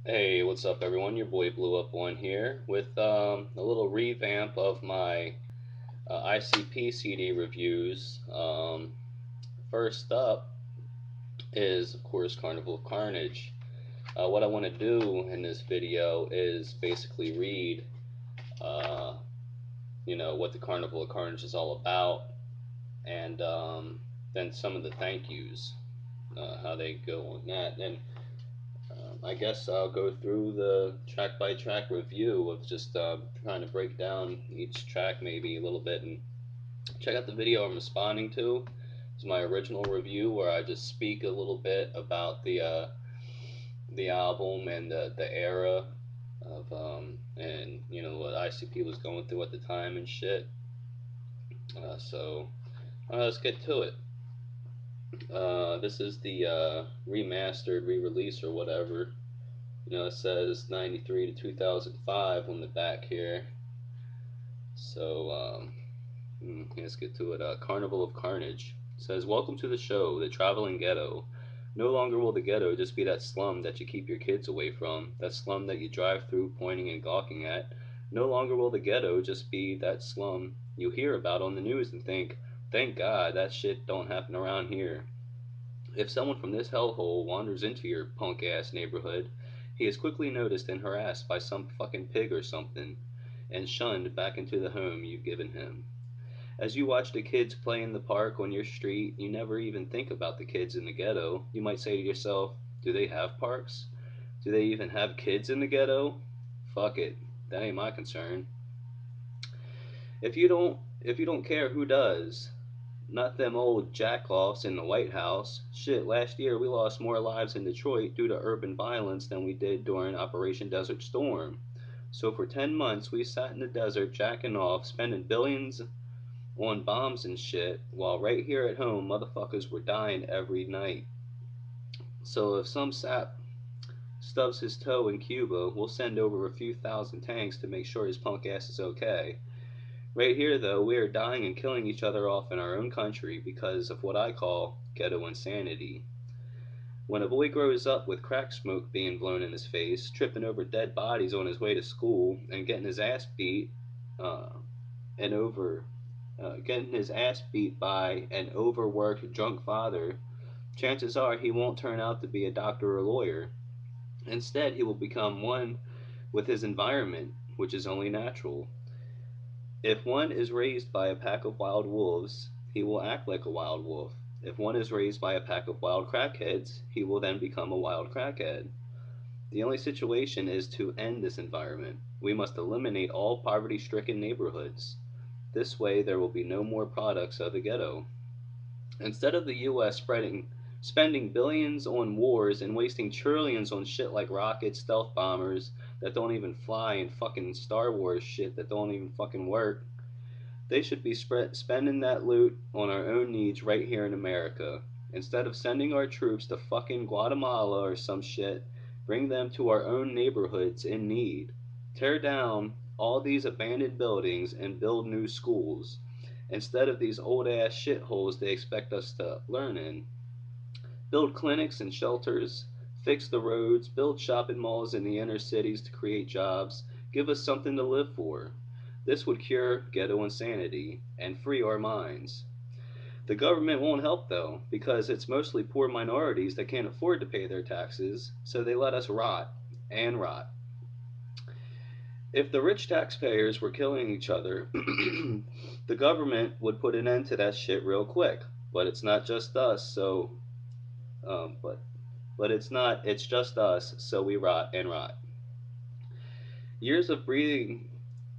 Hey, what's up, everyone? Your boy Blew Up One here with a little revamp of my ICP CD reviews. First up is, of course, Carnival of Carnage. What I want to do in this video is basically read, uh, what the Carnival of Carnage is all about, and then some of the thank yous, how they go on that, and I guess I'll go through the track by track review of just trying to break down each track maybe a little bit and check out the video I'm responding to. It's my original review where I just speak a little bit about the album and the era of and what ICP was going through at the time and shit. So let's get to it. This is the remastered re-release or whatever. It says 93 to 2005 on the back here. So, let's get to it. Carnival of Carnage says, "Welcome to the show, the traveling ghetto. No longer will the ghetto just be that slum that you keep your kids away from, that slum that you drive through pointing and gawking at. No longer will the ghetto just be that slum you hear about on the news and think, thank God that shit don't happen around here. If someone from this hellhole wanders into your punk ass neighborhood, he is quickly noticed and harassed by some fucking pig or something, and shunned back into the home you've given him. As you watch the kids play in the park on your street, you never even think about the kids in the ghetto. You might say to yourself, do they have parks? Do they even have kids in the ghetto? Fuck it. That ain't my concern. If you don't care, who does? Not them old jackoffs in the White House. Shit, last year we lost more lives in Detroit due to urban violence than we did during Operation Desert Storm. So for 10 months we sat in the desert jacking off, spending billions on bombs and shit, while right here at home motherfuckers were dying every night. So if some sap stubs his toe in Cuba, we'll send over a few thousand tanks to make sure his punk ass is okay. Right here, though, we are dying and killing each other off in our own country because of what I call ghetto insanity. When a boy grows up with crack smoke being blown in his face, tripping over dead bodies on his way to school, and uh, and over, getting his ass beat by an overworked drunk father, chances are he won't turn out to be a doctor or lawyer. Instead, he will become one with his environment, which is only natural. If one is raised by a pack of wild wolves, he will act like a wild wolf. If one is raised by a pack of wild crackheads, he will then become a wild crackhead. The only situation is to end this environment. We must eliminate all poverty stricken neighborhoods. This way, there will be no more products of the ghetto. Instead of the US spending billions on wars and wasting trillions on shit like rockets, stealth bombers that don't even fly, and fucking Star Wars shit that don't even fucking work, they should be spending that loot on our own needs right here in America. Instead of sending our troops to fucking Guatemala or some shit, bring them to our own neighborhoods in need. Tear down all these abandoned buildings and build new schools instead of these old ass shitholes they expect us to learn in. Build clinics and shelters, fix the roads, build shopping malls in the inner cities to create jobs, give us something to live for. This would cure ghetto insanity and free our minds. The government won't help though, because it's mostly poor minorities that can't afford to pay their taxes, so they let us rot and rot. If the rich taxpayers were killing each other, the government would put an end to that shit real quick. But it's not just us, so um, but but it's not. It's just us, so we rot and rot. Years of breathing,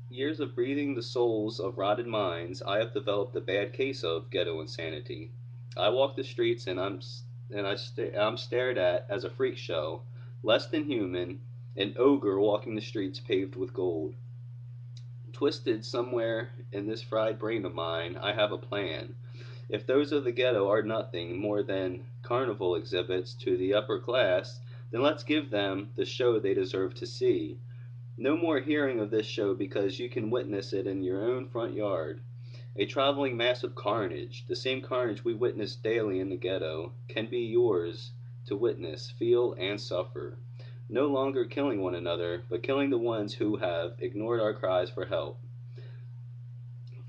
years of breathing the souls of rotted minds. I have developed a bad case of ghetto insanity. I walk the streets I'm stared at as a freak show, less than human, an ogre walking the streets paved with gold. Twisted somewhere in this fried brain of mine, I have a plan. If those of the ghetto are nothing more than carnival exhibits to the upper class, then let's give them the show they deserve to see. No more hearing of this show because you can witness it in your own front yard. A traveling mass of carnage, the same carnage we witness daily in the ghetto, can be yours to witness, feel, and suffer. no longer killing one another, but killing the ones who have ignored our cries for help.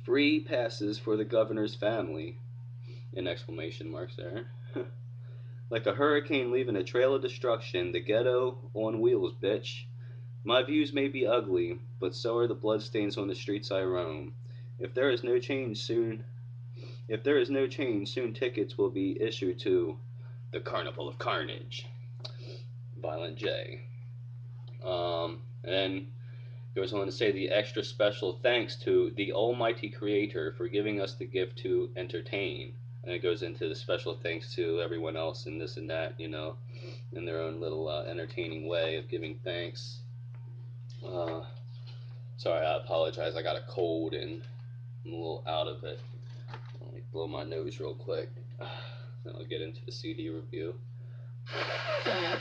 Free passes for the governor's family! In exclamation marks there. Like a hurricane leaving a trail of destruction, the ghetto on wheels, bitch. My views may be ugly, but so are the bloodstains on the streets I roam. If there is no change soon, if there is no change, soon tickets will be issued to the Carnival of Carnage. Violent J. And then goes on to say the extra special thanks to the Almighty Creator for giving us the gift to entertain. And it goes into the special thanks to everyone else and this and that, in their own little entertaining way of giving thanks. Uh, Sorry, I apologize. I got a cold and I'm a little out of it. Let me blow my nose real quick. Then I'll get into the CD review. Damn.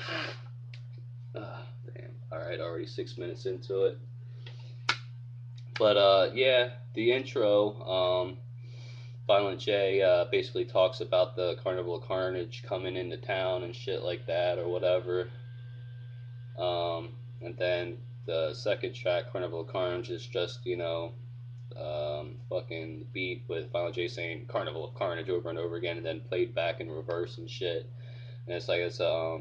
Alright, already 6 minutes into it. But yeah, the intro, Violent J basically talks about the Carnival of Carnage coming into town and shit like that or whatever. And then the second track, Carnival of Carnage, is just, fucking beat with Violent J saying Carnival of Carnage over and over again and then played back in reverse and shit. And it's like it's a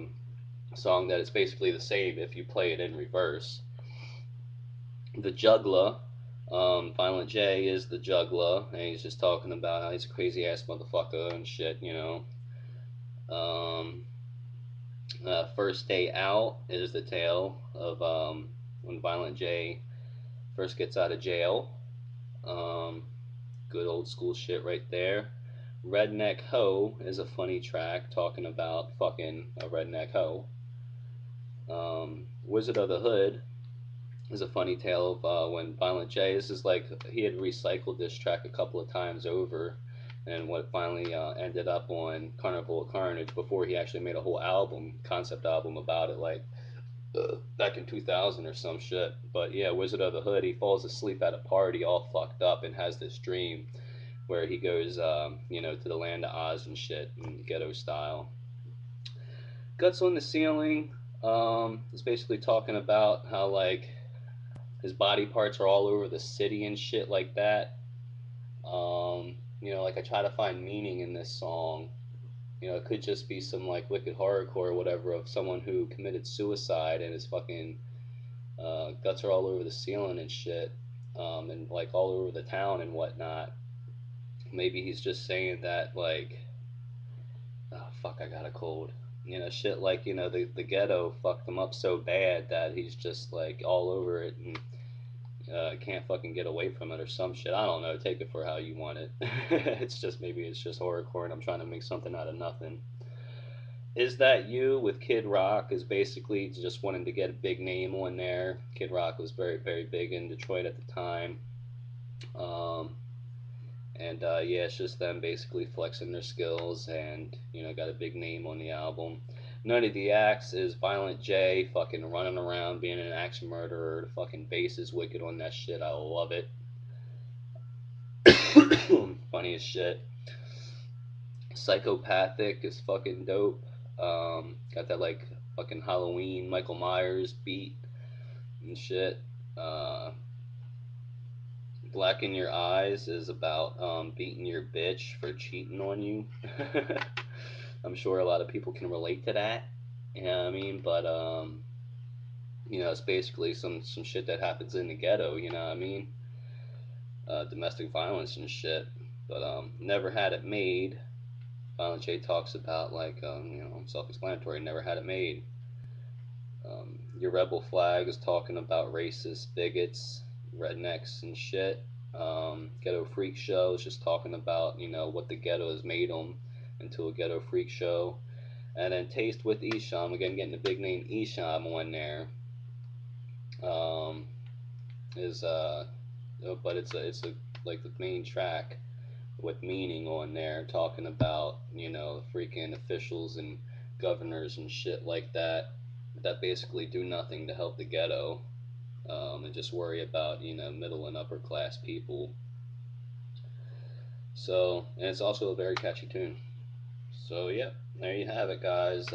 song that is basically the same if you play it in reverse. The juggler, Violent J is the juggler, and he's just talking about how he's a crazy ass motherfucker and shit. Um, First Day Out is the tale of when Violent J first gets out of jail. Um, Good old school shit right there. Redneck Ho is a funny track talking about fucking a redneck hoe. Wizard of the Hood is a funny tale of when Violent J. This is like he had recycled this track a couple of times over, and what finally ended up on Carnival of Carnage before he actually made a whole album, concept album about it, like back in 2000 or some shit. But yeah, Wizard of the Hood, he falls asleep at a party all fucked up and has this dream where he goes, to the land of Oz and shit in ghetto style. Guts on the Ceiling is basically talking about how like his body parts are all over the city and shit like that. Like I try to find meaning in this song. It could just be some like wicked horrorcore or whatever of someone who committed suicide and his fucking guts are all over the ceiling and shit, and like all over the town and whatnot. Maybe he's just saying that like, oh fuck, I got a cold. Shit like the ghetto fucked him up so bad that he's just like all over it and can't fucking get away from it or some shit. I don't know. Take it for how you want it. Maybe it's just horrorcore and I'm trying to make something out of nothing. Is That You with Kid Rock is basically just wanting to get a big name on there. Kid Rock was very, very big in Detroit at the time. Um, and yeah, it's just them basically flexing their skills and, got a big name on the album. None of the acts is Violent J fucking running around being an axe murderer. The fucking bass is wicked on that shit. I love it. Funny as shit. Psychopathic is fucking dope. Got that like fucking Halloween Michael Myers beat and shit. Uh, Black in Your Eyes is about beating your bitch for cheating on you. I'm sure a lot of people can relate to that. You know what I mean? But it's basically some shit that happens in the ghetto. You know what I mean? Domestic violence and shit. But Never Had It Made. Violent J talks about like self-explanatory. Never had it made. Your Rebel Flag is talking about racist bigots, rednecks, and shit. Ghetto Freak Show is just talking about what the ghetto has made them into a ghetto freak show. And then Taste with Isham, again getting the big name Isham on there. Is but it's a like the main track with meaning on there, talking about freaking officials and governors and shit like that basically do nothing to help the ghetto, and just worry about middle and upper class people. So, and it's also a very catchy tune. So yeah, there you have it, guys.